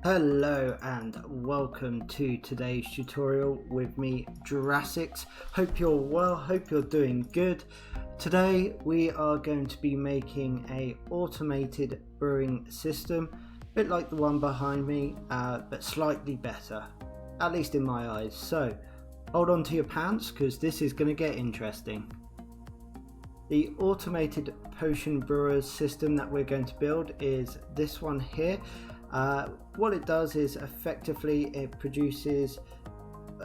Hello and welcome to today's tutorial with me, Jurassics. Hope you're well, hope you're doing good. Today we are going to be making a automated brewing system, a bit like the one behind me, but slightly better, at least in my eyes. So hold on to your pants because this is going to get interesting. The automated potion brewer system that we're going to build is this one here. What it does is effectively it produces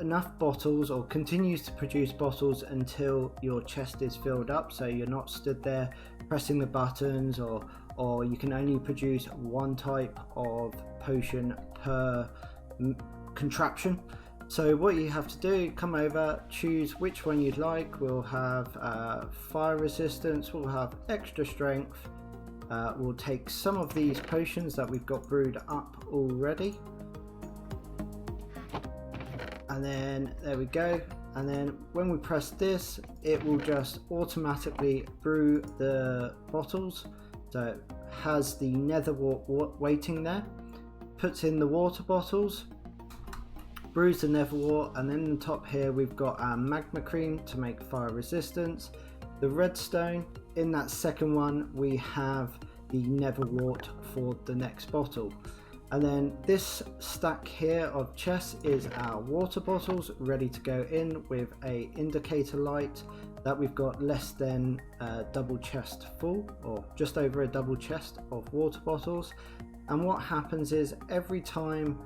enough bottles, or continues to produce bottles until your chest is filled up, so you're not stood there pressing the buttons, or you can only produce one type of potion per contraption. So what you have to do, come over, choose which one you'd like. We'll have fire resistance, we'll have extra strength. We'll take some of these potions that we've got brewed up already, and then there we go. And then when we press this, it will just automatically brew the bottles. So it has the Netherwart waiting there, puts in the water bottles, brews the Netherwart, and then on top here we've got our magma cream to make fire resistance, the redstone. In that second one we have the Netherwart for the next bottle, and then this stack here of chests is our water bottles ready to go in with a indicator light that we've got less than a double chest full, or just over a double chest of water bottles. And what happens is every time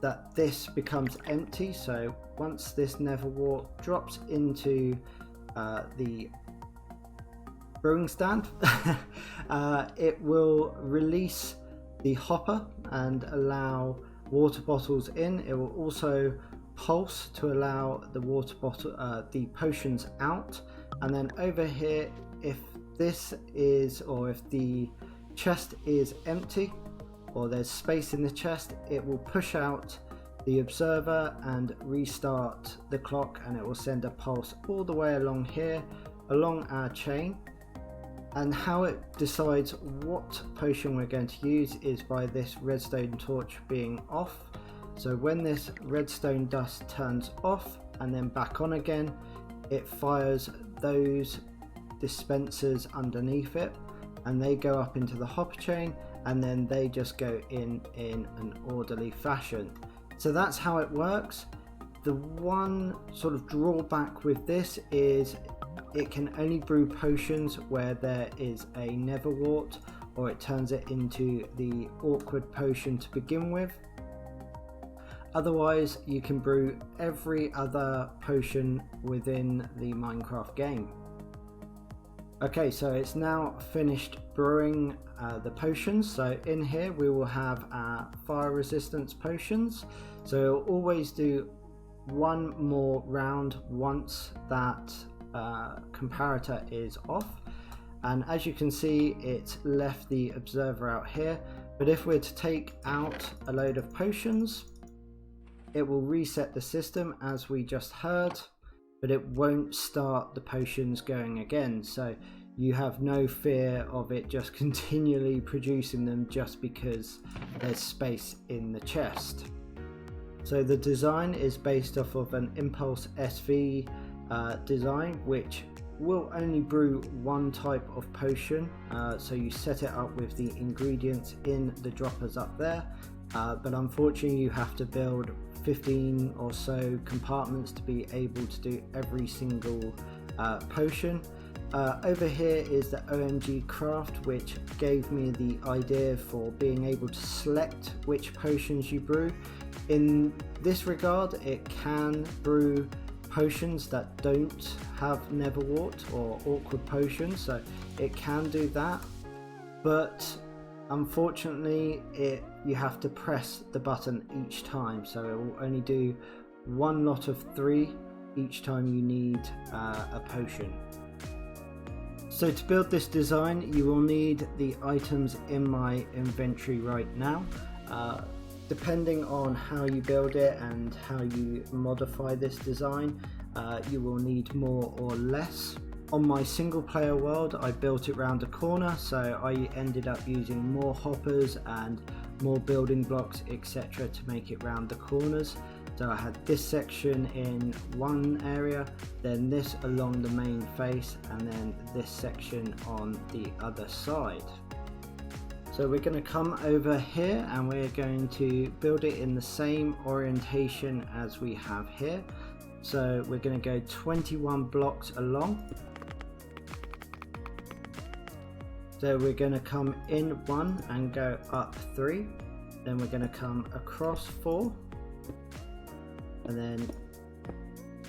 that this becomes empty, so once this Netherwart drops into the brewing stand, it will release the hopper and allow water bottles in. It will also pulse to allow the water bottle, the potions out. And then over here, if this is, or if the chest is empty, or there's space in the chest, it will push out the observer and restart the clock, and it will send a pulse all the way along here, along our chain. And how it decides what potion we're going to use is by this redstone torch being off. So when this redstone dust turns off and then back on again, it fires those dispensers underneath it, and they go up into the hopper chain, and then they just go in an orderly fashion. So that's how it works. The one sort of drawback with this is it can only brew potions where there is a Netherwart, or it turns it into the awkward potion to begin with. Otherwise you can brew every other potion within the Minecraft game. Okay, so it's now finished brewing the potions. So in here we will have our fire resistance potions. So always do one more round once that comparator is off, and as you can see it's left the observer out here. But if we're to take out a load of potions, it will reset the system as we just heard, but it won't start the potions going again. So you have no fear of it just continually producing them just because there's space in the chest. So the design is based off of an Impulse SV design, which will only brew one type of potion. So you set it up with the ingredients in the droppers up there, but unfortunately you have to build 15 or so compartments to be able to do every single potion. Over here is the OMG craft, which gave me the idea for being able to select which potions you brew. In this regard, it can brew potions that don't have Netherwart or awkward potions, so it can do that, but unfortunately you have to press the button each time, so it will only do one lot of 3 each time you need a potion. So to build this design you will need the items in my inventory right now. Depending on how you build it and how you modify this design, you will need more or less. On my single player world I built it round a corner, so I ended up using more hoppers and more building blocks, etc., to make it round the corners. So I had this section in one area, then this along the main face, and then this section on the other side. So we're going to come over here and we're going to build it in the same orientation as we have here. So we're going to go 21 blocks along. So we're going to come in 1 and go up 3, then we're going to come across 4, and then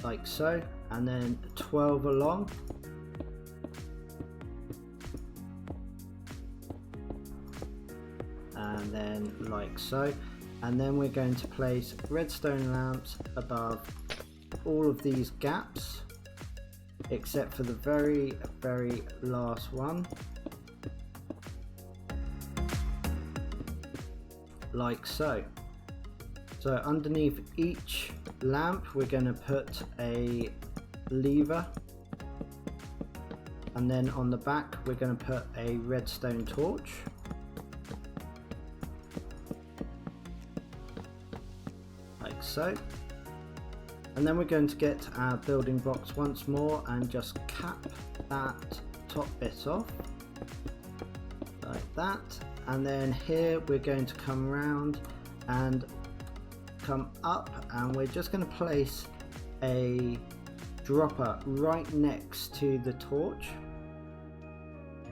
like so, and then 12 along, and then like so, and then we're going to place redstone lamps above all of these gaps except for the very last one, like so. So underneath each lamp we're going to put a lever, and then on the back we're going to put a redstone torch. Like so. And then we're going to get our building blocks once more and just cap that top bit off like that. And then here we're going to come around and come up, and we're just going to place a dropper right next to the torch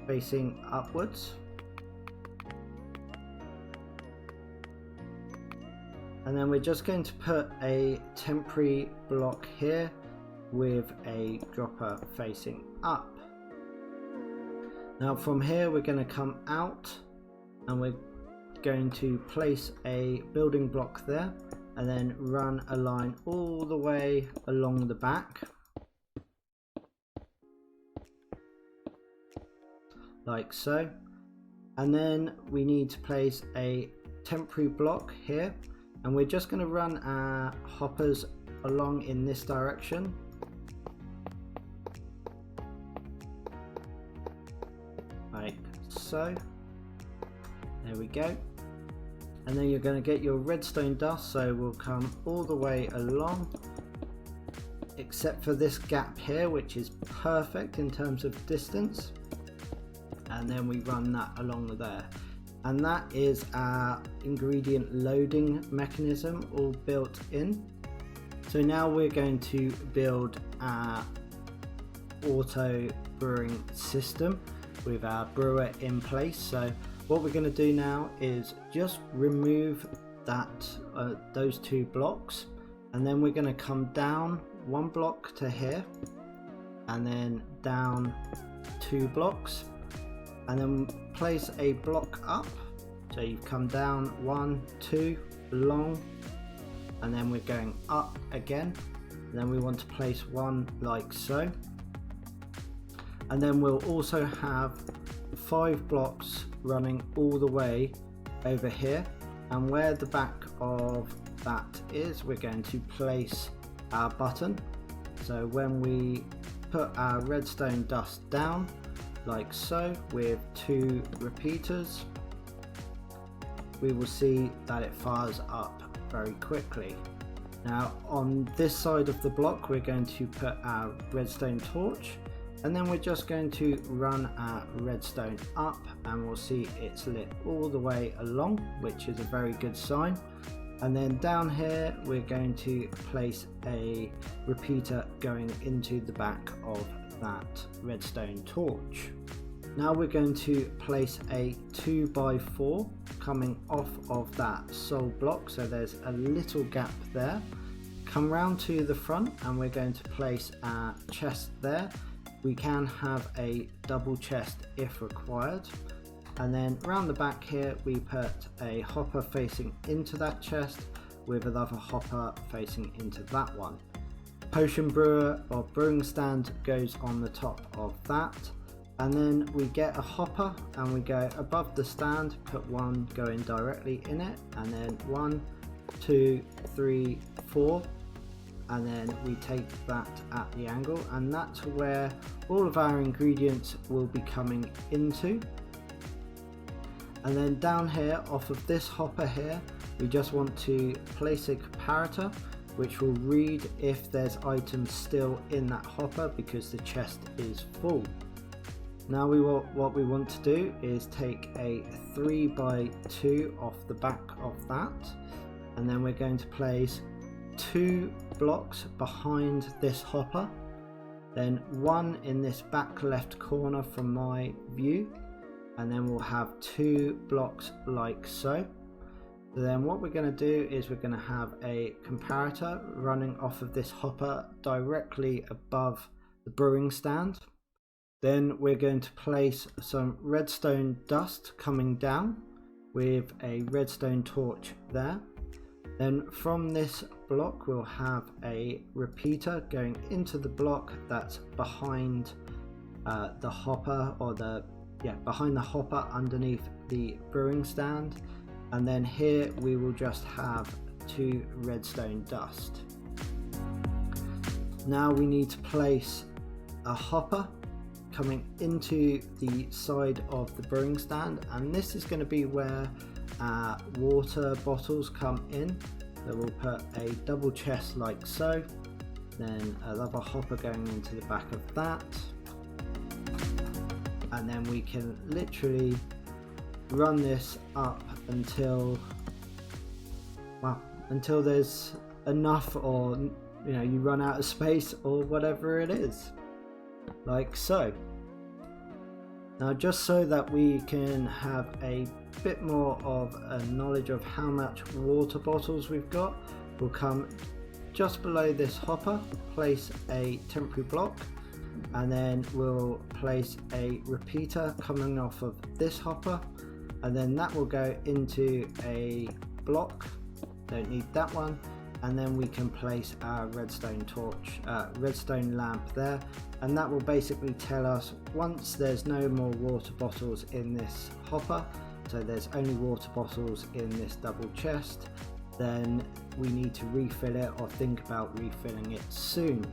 facing upwards. And then we're just going to put a temporary block here with a dropper facing up. Now from here we're going to come out and we're going to place a building block there and then run a line all the way along the back like so. And then we need to place a temporary block here, and we're just going to run our hoppers along in this direction. Like so. There we go. And then you're going to get your redstone dust, so we'll come all the way along except for this gap here, which is perfect in terms of distance, and then we run that along there. And that is our ingredient loading mechanism all built in. So now we're going to build our auto brewing system with our brewer in place. So what we're going to do now is just remove that those 2 blocks, and then we're going to come down 1 block to here, and then down 2 blocks, and then place a block up. So you've come down 1, 2 along, and then we're going up again, and then we want to place 1 like so. And then we'll also have 5 blocks running all the way over here, and where the back of that is, we're going to place our button. So when we put our redstone dust down like so with 2 repeaters, we will see that it fires up very quickly. Now on this side of the block we're going to put our redstone torch, and then we're just going to run our redstone up, and we'll see it's lit all the way along, which is a very good sign. And then down here we're going to place a repeater going into the back of that redstone torch. Now we're going to place a 2x4 coming off of that sole block, so there's a little gap there. Come round to the front and we're going to place our chest there. We can have a double chest if required, and then around the back here we put a hopper facing into that chest with another hopper facing into that one. Potion brewer or brewing stand goes on the top of that, and then we get a hopper and we go above the stand, put 1 going directly in it, and then 1, 2, 3, 4, and then we take that at the angle, and that's where all of our ingredients will be coming into. And then down here off of this hopper here, we just want to place a comparator which will read if there's items still in that hopper because the chest is full. Now what we want to do is take a 3x2 off the back of that, and then we're going to place 2 blocks behind this hopper, then 1 in this back left corner from my view, and then we'll have 2 blocks like so. So then what we're going to do is we're going to have a comparator running off of this hopper directly above the brewing stand. Then we're going to place some redstone dust coming down with a redstone torch there. Then from this block we'll have a repeater going into the block that's behind the hopper, or behind the hopper underneath the brewing stand. And then here we will just have 2 redstone dust. Now we need to place a hopper coming into the side of the brewing stand, and this is going to be where water bottles come in. So we'll put a double chest like so, then another hopper going into the back of that, and then we can literally run this up until there's enough, or you run out of space or whatever it is, like so. Now just so that we can have a bit more of a knowledge of how much water bottles we've got, we'll come just below this hopper, place a temporary block, and then we'll place a repeater coming off of this hopper, and then that will go into a block, don't need that one, and then we can place our redstone lamp there, and that will basically tell us once there's no more water bottles in this hopper, so there's only water bottles in this double chest, then we need to refill it or think about refilling it soon.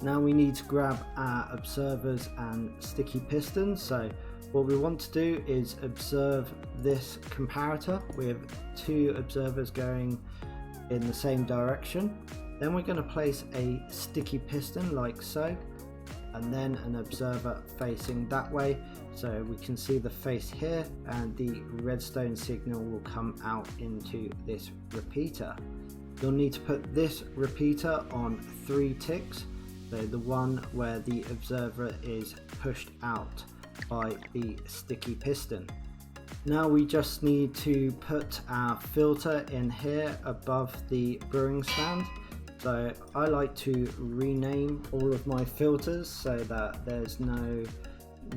Now we need to grab our observers and sticky pistons. So what we want to do is observe this comparator with 2 observers going in the same direction. Then we're going to place a sticky piston like so, and then an observer facing that way, so we can see the face here, and the redstone signal will come out into this repeater. You'll need to put this repeater on 3 ticks, so the one where the observer is pushed out by the sticky piston. Now we just need to put our filter in here above the brewing stand. So I like to rename all of my filters so that there's no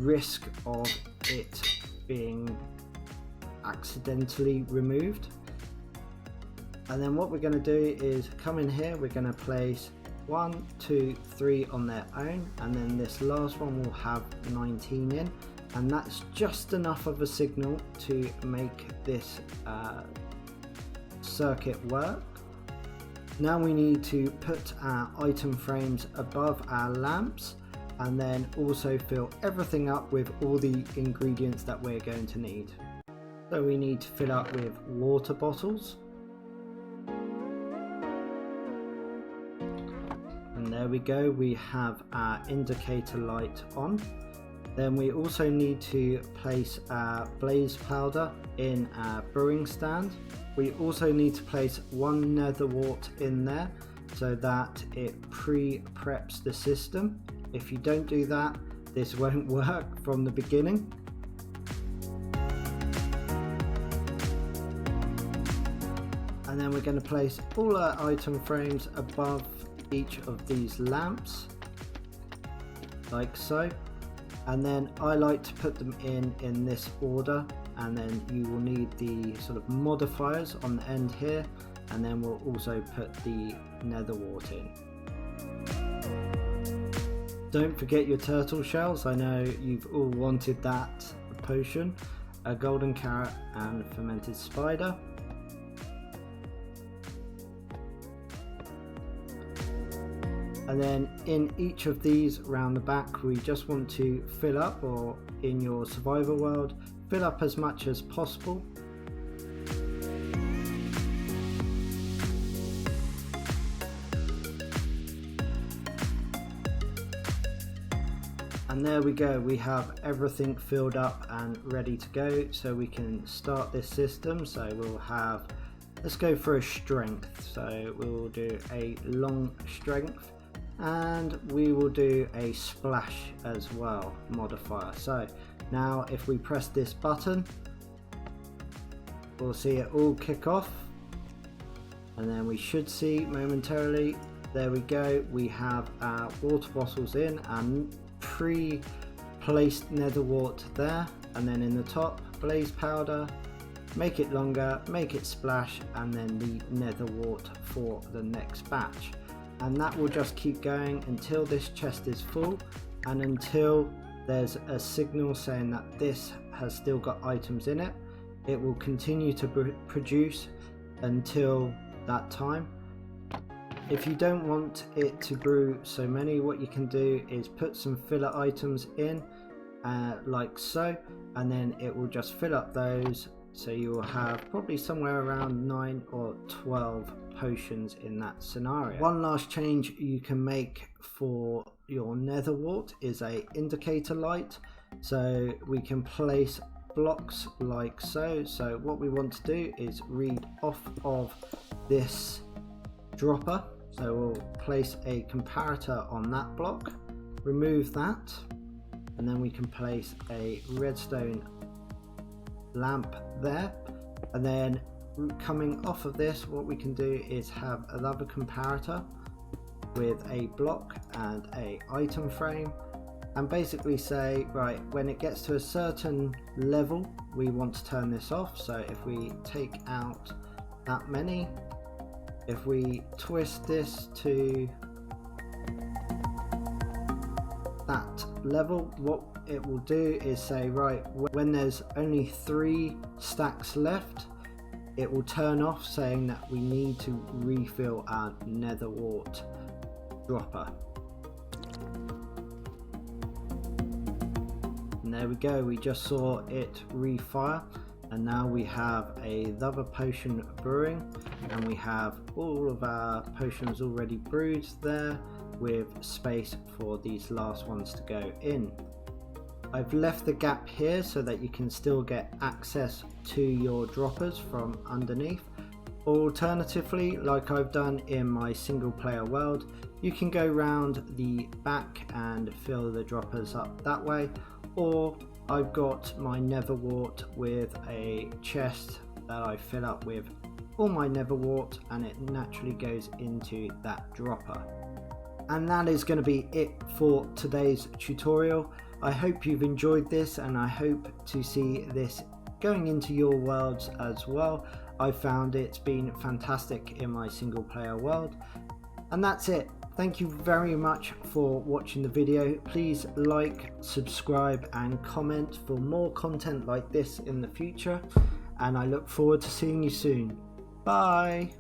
risk of it being accidentally removed. And then what we're going to do is come in here, we're going to place 1, 2, 3 on their own, and then this last one will have 19 in, and that's just enough of a signal to make this circuit work. Now we need to put our item frames above our lamps, and then also fill everything up with all the ingredients that we're going to need. So we need to fill up with water bottles. And there we go, we have our indicator light on. Then we also need to place our blaze powder in our brewing stand. We also need to place 1 Netherwart in there so that it pre-preps the system. If you don't do that, this won't work from the beginning. And then we're going to place all our item frames above each of these lamps, like so. And then I like to put them in this order, and then you will need the sort of modifiers on the end here, and then we'll also put the Netherwart in. Don't forget your turtle shells. I know you've all wanted that potion, a golden carrot and fermented spider. And then in each of these round the back, we just want to fill up, or in your survival world, fill up as much as possible. And there we go, we have everything filled up and ready to go, so we can start this system. So we'll have, let's go for a strength, so we'll do a long strength, and we will do a splash as well modifier. So now if we press this button, we'll see it all kick off, and then we should see momentarily, there we go, we have our water bottles in and pre-placed Netherwart there, and then in the top blaze powder, make it longer, make it splash, and then the Netherwart for the next batch. And that will just keep going until this chest is full, and until there's a signal saying that this has still got items in it. It will continue to produce until that time. If you don't want it to brew so many, what you can do is put some filler items in like so, and then it will just fill up those, so you will have probably somewhere around 9 or 12 potions in that scenario. One last change you can make for your Netherwart is a indicator light, so we can place blocks like so. So what we want to do is read off of this dropper, so we'll place a comparator on that block, remove that, and then we can place a redstone lamp there, and then coming off of this, what we can do is have another comparator with a block and a item frame, and basically say, right, when it gets to a certain level we want to turn this off. So if we take out that many, if we twist this to that level, what it will do is say, right, when there's only 3 stacks left, it will turn off, saying that we need to refill our Netherwart dropper. And there we go, we just saw it refire, and now we have another potion brewing, and we have all of our potions already brewed there, with space for these last ones to go in. I've left the gap here so that you can still get access to your droppers from underneath. Alternatively, like I've done in my single player world, you can go round the back and fill the droppers up that way, or I've got my Netherwart with a chest that I fill up with all my Netherwart, and it naturally goes into that dropper. And that is going to be it for today's tutorial. I hope you've enjoyed this, and I hope to see this going into your worlds as well. I found it's been fantastic in my single player world. And that's it. Thank you very much for watching the video. Please like, subscribe and comment for more content like this in the future, and I look forward to seeing you soon. Bye.